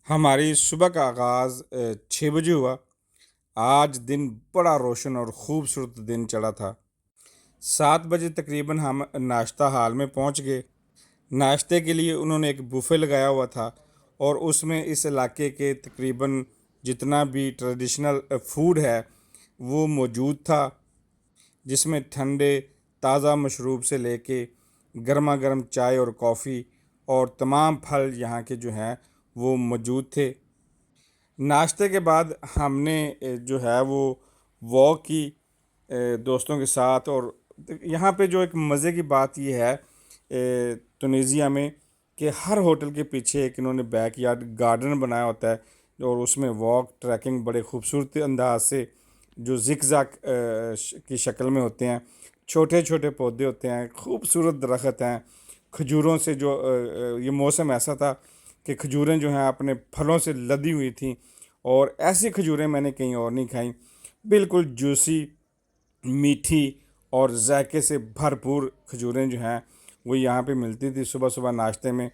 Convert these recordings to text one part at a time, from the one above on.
हमारी सुबह का आगाज़ 6 बजे हुआ। आज दिन बड़ा रोशन और ख़ूबसूरत दिन चढ़ा था। 7 बजे तकरीबन हम नाश्ता हॉल में पहुंच गए। नाश्ते के लिए उन्होंने एक बुफ़े लगाया हुआ था और उसमें इस इलाके के तकरीबन जितना भी ट्रेडिशनल फूड है वो मौजूद था, जिसमें ठंडे ताज़ा मशरूब से लेके गर्मा गर्म चाय और कॉफ़ी और तमाम फल यहाँ के जो हैं वो मौजूद थे। नाश्ते के बाद हमने जो है वो वॉक की दोस्तों के साथ। और यहाँ पे जो एक मज़े की बात ये है तुनीज़िया में कि हर होटल के पीछे एक इन्होंने बैकयार्ड गार्डन बनाया होता है और उसमें वॉक ट्रैकिंग बड़े खूबसूरत अंदाज से जो ज़िगज़ैग की शक्ल में होते हैं। छोटे छोटे पौधे होते हैं, खूबसूरत दरख्त हैं खजूरों से। जो ये मौसम ऐसा था कि खजूरें जो हैं अपने फलों से लदी हुई थीं और ऐसी खजूरें मैंने कहीं और नहीं खाई। बिल्कुल जूसी, मीठी और जायके से भरपूर खजूरें जो हैं वो यहाँ पे मिलती थी सुबह सुबह नाश्ते में।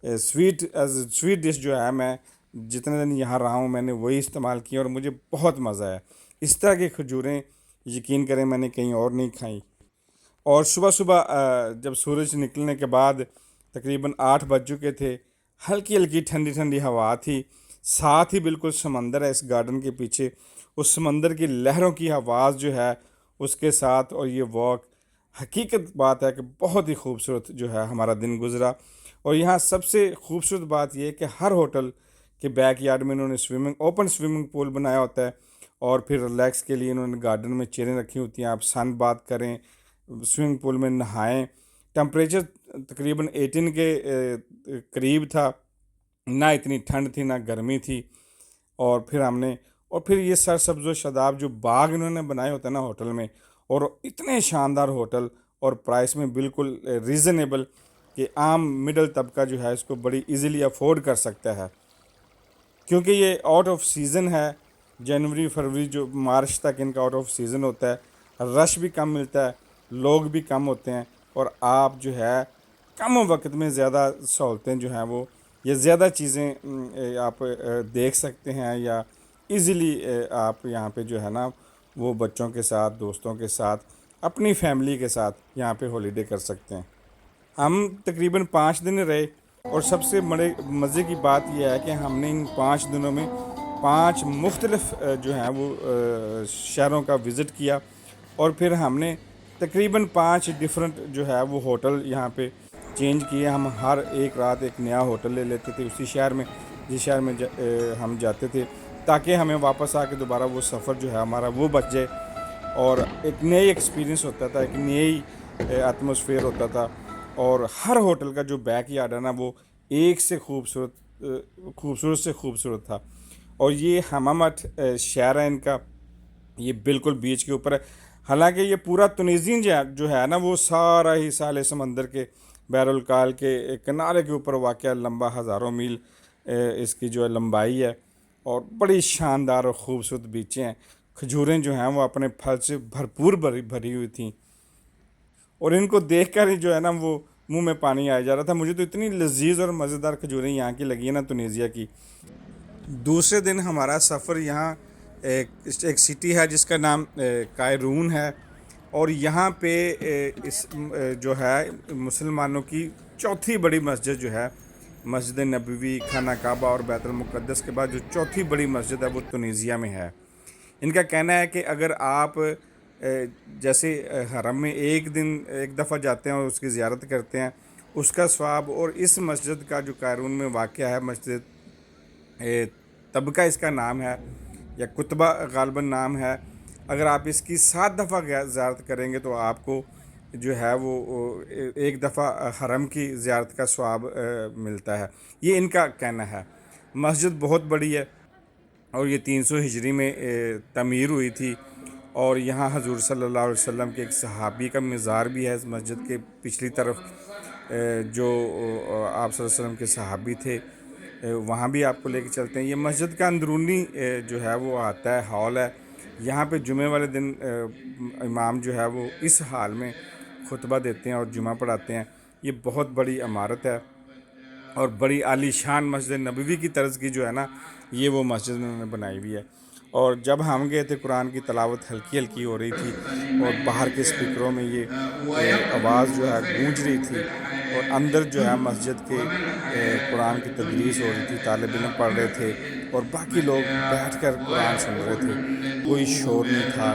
स्वीट डिश जो है, मैं जितने दिन यहाँ रहा हूँ मैंने वही इस्तेमाल किया और मुझे बहुत मज़ा आया। इस तरह की खजूरें यकीन करें मैंने कहीं और नहीं खाई। और सुबह सुबह जब सूरज निकलने के बाद तकरीबन 8 बज चुके थे, हल्की हल्की ठंडी ठंडी हवा थी। साथ ही बिल्कुल समंदर है इस गार्डन के पीछे। उस समंदर की लहरों की आवाज़ जो है उसके साथ और ये वॉक, हकीकत बात है कि बहुत ही खूबसूरत जो है हमारा दिन गुजरा। और यहाँ सबसे खूबसूरत बात यह है कि हर होटल के बैक यार्ड में इन्होंने ओपन स्विमिंग पूल बनाया होता है और फिर रिलैक्स के लिए इन्होंने गार्डन में चेयरें रखी होती हैं। आप सन बात करें, स्विमिंग पूल में नहाएं। टेम्परेचर तकरीबन 18 के करीब था, ना इतनी ठंड थी ना गर्मी थी। और फिर ये सरसब्ज़ व शादाब जो बाग इन्होंने बनाए होते हैं ना होटल में, और इतने शानदार होटल और प्राइस में बिल्कुल रीज़नेबल कि आम मिडल तबका जो है इसको बड़ी इजीली अफोर्ड कर सकता है। क्योंकि ये आउट ऑफ सीज़न है। जनवरी फरवरी जो मार्च तक इनका आउट ऑफ सीज़न होता है। रश भी कम मिलता है, लोग भी कम होते हैं और आप जो है कम वक्त में ज़्यादा सहूलतें जो हैं वो या ज़्यादा चीज़ें आप देख सकते हैं या इजीली आप यहाँ पे जो है ना वो बच्चों के साथ, दोस्तों के साथ, अपनी फैमिली के साथ यहाँ पे हॉलीडे कर सकते हैं। हम तकरीबन 5 दिन रहे और सबसे बड़े मज़े की बात यह है कि हमने इन 5 दिनों में 5 मुख्तलिफ जो हैं वो शहरों का विज़िट किया। और फिर हमने तकरीबन 5 डिफरेंट जो है वो होटल यहाँ पे चेंज किए। हम हर एक रात एक नया होटल ले लेते थे उसी शहर में जिस शहर में हम जाते थे, ताकि हमें वापस आके दोबारा वो सफ़र जो है हमारा वो बच जाए और एक नई एक्सपीरियंस होता था, एक नई एटमॉस्फेयर होता था। और हर होटल का जो बैक यार्ड है ना वो एक से खूबसूरत से खूबसूरत था। और ये हमामत शहर है इनका, ये बिल्कुल बीच के ऊपर है। हालांकि ये पूरा तुनीज़ियन जो है ना वो सारा ही साले समंदर के बैरुल के किनारे के ऊपर वाक़या लंबा हज़ारों मील इसकी जो है लंबाई है और बड़ी शानदार और ख़ूबसूरत बीचें हैं। खजूरें जो हैं वो अपने फल से भरपूर भरी भरी हुई थी और इनको देख कर ही जो है ना वो मुंह में पानी आ जा रहा था। मुझे तो इतनी लजीज और मज़ेदार खजूरें यहाँ की लगी है ना तुनीज़िया की। दूसरे दिन हमारा सफ़र यहाँ एक सिटी है जिसका नाम कायरून है और यहाँ पे जो है मुसलमानों की चौथी बड़ी मस्जिद जो है, मस्जिद नबवी, खाना काबा और बैतुल मुक़द्दस के बाद जो चौथी बड़ी मस्जिद है वो तुनीज़िया में है। इनका कहना है कि अगर आप जैसे हरम में एक दिन एक दफ़ा जाते हैं और उसकी ज़ियारत करते हैं, उसका सवाब और इस मस्जिद का जो कायरून में वाक़या है, मस्जिद तबका इसका नाम है या कुतबा गालबन नाम है, अगर आप इसकी 7 दफ़ा ज़ियारत करेंगे तो आपको जो है वो एक दफ़ा हरम की ज़ियारत का सवाब मिलता है। ये इनका कहना है। मस्जिद बहुत बड़ी है और ये 300 हिजरी में तमीर हुई थी। और यहाँ हजूर सल्लल्लाहु अलैहि वसल्लम के एक सहाबी का मज़ार भी है इस मस्जिद के पिछली तरफ। जो आप सल्लल्लाहु अलैहि वसल्लम के सहाबी थे, वहाँ भी आपको लेके चलते हैं। ये मस्जिद का अंदरूनी जो है वो आता है, हॉल है। यहाँ पे जुमे वाले दिन इमाम जो है वो इस हाल में खुतबा देते हैं और जुमा पढ़ाते हैं। ये बहुत बड़ी इमारत है और बड़ी आलीशान मस्जिद नबवी की तर्ज की जो है ना, ये वो मस्जिद उन्होंने बनाई हुई है। और जब हम गए थे, कुरान की तलावत हल्की हल्की हो रही थी और बाहर के स्पीकरों में ये आवाज़ जो है गूंज रही थी, और अंदर जो है मस्जिद के कुरान की तदरीस हो रही थी, तालिब इल्म पढ़ रहे थे और बाकी लोग बैठकर कुरान सुन रहे थे। कोई शोर नहीं था,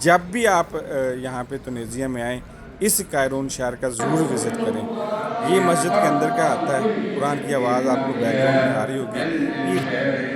जब भी आप यहाँ पे तुनीज़िया में आएँ, इस कायरून शहर का ज़रूर विज़िट करें। ये मस्जिद के अंदर का आता है, कुरान की आवाज़ आपको बैकग्राउंड में आ रही होगी। ये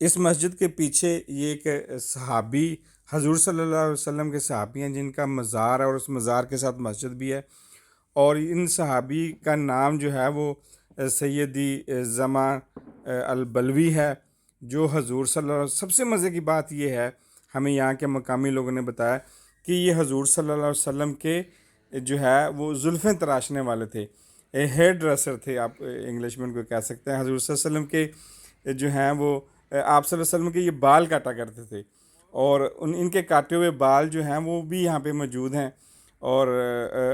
इस मस्जिद के पीछे ये एक सहाबी, हजूर सल्लल्लाहु अलैहि वसल्लम के सहाबी हैं जिनका मज़ार है, और उस मज़ार के साथ मस्जिद भी है। और इन सहाबी का नाम जो है वो सैयदी ज़मान अल-बलवी है, जो हजूर सल्लल्लाहु अलैहि वसल्लम। सबसे मज़े की बात ये है, हमें यहाँ के मकामी लोगों ने बताया कि ये हजूर सल्लल्लाहु अलैहि वसल्लम के जो है वो जुल्फ़ें तराशने वाले थे, हेयर ड्रेसर थे, आप इंग्लिश में उनको कह सकते हैं। हजूर सल्लल्लाहु अलैहि वसल्लम के जो हैं वो आप सल्लल्लाहु अलैहि वसल्लम के ये बाल काटा करते थे, और उन इनके काटे हुए बाल जो हैं वो भी यहाँ पे मौजूद हैं। और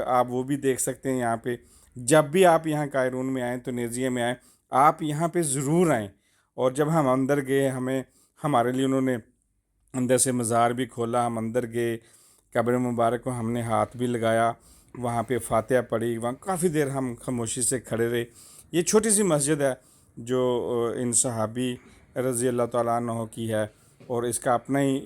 आप वो भी देख सकते हैं यहाँ पे। जब भी आप यहाँ कायरून में आएँ, तुनीज़िया में आएँ, आप यहाँ पे ज़रूर आएँ। और जब हम अंदर गए, हमें हमारे लिए उन्होंने अंदर से मज़ार भी खोला, हम अंदर गए, कब्र मुबारक को हमने हाथ भी लगाया, वहाँ पे फातिहा पढ़ी, वहाँ काफ़ी देर हम खामोशी से खड़े रहे। ये छोटी सी मस्जिद है जो इन सहाबी रज़ी अल्लाह ताला अन्हो की है, और इसका अपना ही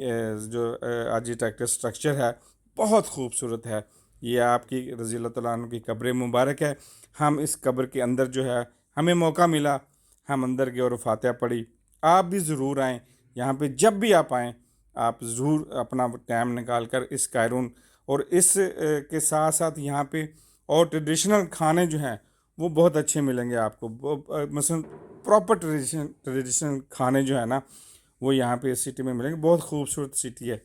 जो आर्किटेक्चर स्ट्रक्चर है, बहुत खूबसूरत है। ये आपकी रज़ी अल्लाह ताला अन्हो की कब्र मुबारक है। हम इस कब्र के अंदर जो है, हमें मौका मिला, हम अंदर गए और फातिहा पढ़ी। आप भी ज़रूर आएँ यहाँ पे, जब भी आप आएँ आप ज़रूर अपना टाइम निकाल कर इस कायरून, और इस के साथ साथ यहाँ पे और ट्रेडिशनल खाने जो हैं वो बहुत अच्छे मिलेंगे आपको। मसलन प्रॉपर ट्रेडिशनल खाने जो है ना, वो यहाँ पे इस सिटी में मिलेंगे। बहुत खूबसूरत सिटी है।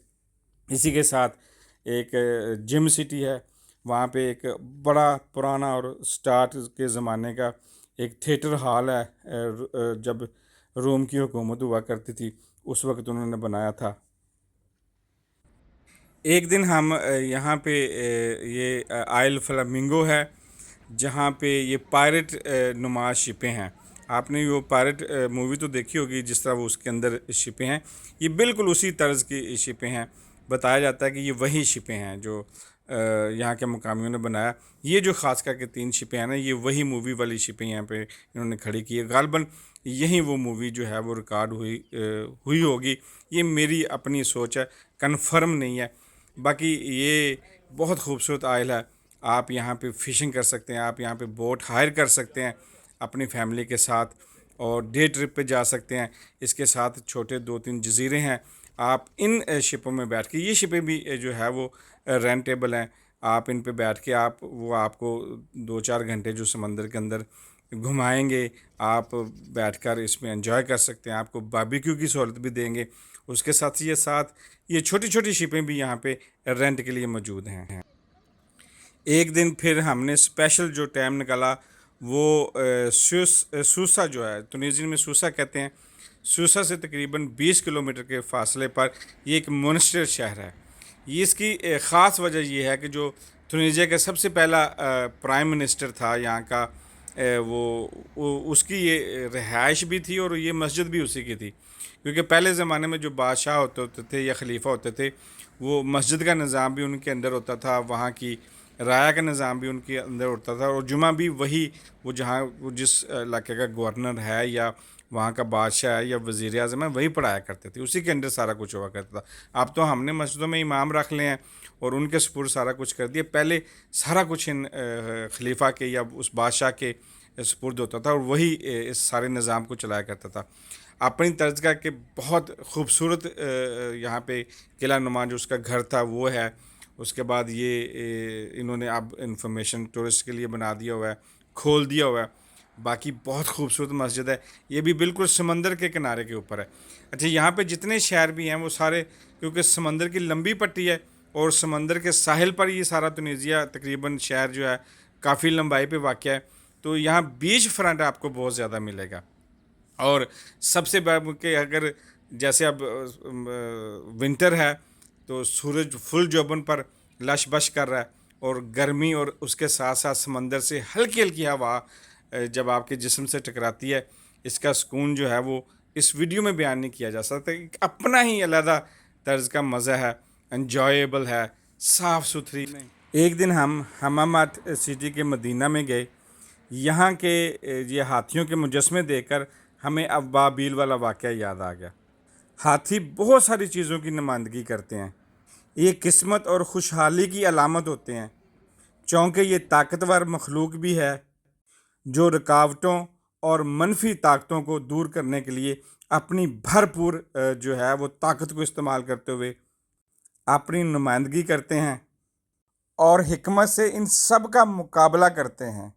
इसी के साथ एक जिम सिटी है, वहाँ पे एक बड़ा पुराना और स्टार्ट के ज़माने का एक थिएटर हॉल है, जब रोम की हुकूमत हुआ करती थी उस वक्त उन्होंने बनाया था। एक दिन हम यहाँ पे ये आयल फ्लामिंगो है, जहाँ पे ये पायरेट नुमा शिपें हैं। आपने वो पायरेट मूवी तो देखी होगी, जिस तरह वो उसके अंदर शिपें हैं, ये बिल्कुल उसी तर्ज की शिपें हैं। बताया जाता है कि ये वही शिपें हैं जो यहाँ के मुकामियों ने बनाया। ये जो ख़ास करके 3 शिपें हैं ना, ये वही मूवी वाली शिपें यहाँ पे इन्होंने खड़ी की है। गालबन यहीं वो मूवी जो है वो रिकॉर्ड हुई होगी। ये मेरी अपनी सोच है, कन्फर्म नहीं है। बाकी ये बहुत खूबसूरत आइल है। आप यहाँ पे फ़िशिंग कर सकते हैं, आप यहाँ पे बोट हायर कर सकते हैं अपनी फैमिली के साथ, और डे ट्रिप पे जा सकते हैं। इसके साथ छोटे 2-3 जजीरे हैं। आप इन शिपों में बैठ के, ये शिपें भी जो है वो रेंटेबल हैं। आप इन पे बैठ के वो आपको 2-4 घंटे जो समंदर के अंदर घुमाएंगे, आप बैठकर इसमें एंजॉय कर सकते हैं। आपको बारबेक्यू की सहूलत भी देंगे। उसके साथ ये छोटी छोटी शिपें भी यहाँ पे रेंट के लिए मौजूद हैं। एक दिन फिर हमने स्पेशल जो टाइम निकाला वो सूसा जो है, तुनीज़िया में सूसा कहते हैं, सूसा से तकरीबन 20 किलोमीटर के फासले पर ये एक मोनेस्टर शहर है। ये इसकी ख़ास वजह ये है कि जो तुनीज़िया का सबसे पहला प्राइम मिनिस्टर था यहाँ का, उसकी ये रिहाइश भी थी और ये मस्जिद भी उसी की थी। क्योंकि पहले ज़माने में जो बादशाह होते थे या खलीफा होते थे, वो मस्जिद का निज़ाम भी उनके अंदर होता था, वहाँ की राया का निज़ाम भी उनके अंदर होता था, और जुमा भी वो जिस इलाके का गवर्नर है या वहाँ का बादशाह है या वज़ीर आज़म है वही पढ़ाया करते थे, उसी के अंडर सारा कुछ हुआ करता था। अब तो हमने मस्जिदों में इमाम रख लिए हैं और उनके सुपुर्द सारा कुछ कर दिया। पहले सारा कुछ इन खलीफा के या उस बादशाह के सुपुर्द होता था और वही इस सारे निज़ाम को चलाया करता था अपनी तर्ज का। कि बहुत खूबसूरत यहाँ पे किला नुमा जो उसका घर था वो है। उसके बाद ये इन्होंने अब इंफॉर्मेशन टूरिस्ट के लिए बना दिया हुआ है, खोल दिया हुआ है। बाकी बहुत खूबसूरत मस्जिद है, ये भी बिल्कुल समंदर के किनारे के ऊपर है। अच्छा, यहाँ पे जितने शहर भी हैं वो सारे, क्योंकि समंदर की लंबी पट्टी है और समंदर के साहिल पर ये सारा तुनीज़िया तकरीबन शहर जो है काफ़ी लंबाई पे वाक़ है। तो यहाँ बीच फ्रंट आपको बहुत ज़्यादा मिलेगा। और सबसे बड़ा कि अगर जैसे अब विंटर है तो सूरज फुल जोबन पर लश बश कर रहा है और गर्मी और उसके साथ साथ समंदर से हल्की हल्की हवा जब आपके जिस्म से टकराती है, इसका सुकून जो है वो इस वीडियो में बयान नहीं किया जा सकता। एक अपना ही अलग तर्ज का मज़ा है, इन्जॉयबल है, साफ़ सुथरी। एक दिन हम हमामात सिटी के मदीना में गए। यहाँ के ये हाथियों के मुजस्मे देखकर हमें अबाबील वाला वाक़या याद आ गया। हाथी बहुत सारी चीज़ों की नुमाइंदगी करते हैं। ये किस्मत और खुशहाली की अलामत होते हैं, चूँकि ये ताकतवर मखलूक भी है जो रुकावटों और मनफी ताकतों को दूर करने के लिए अपनी भरपूर जो है वो ताकत को इस्तेमाल करते हुए अपनी नुमाइंदगी करते हैं और हिकमत से इन सब का मुकाबला करते हैं।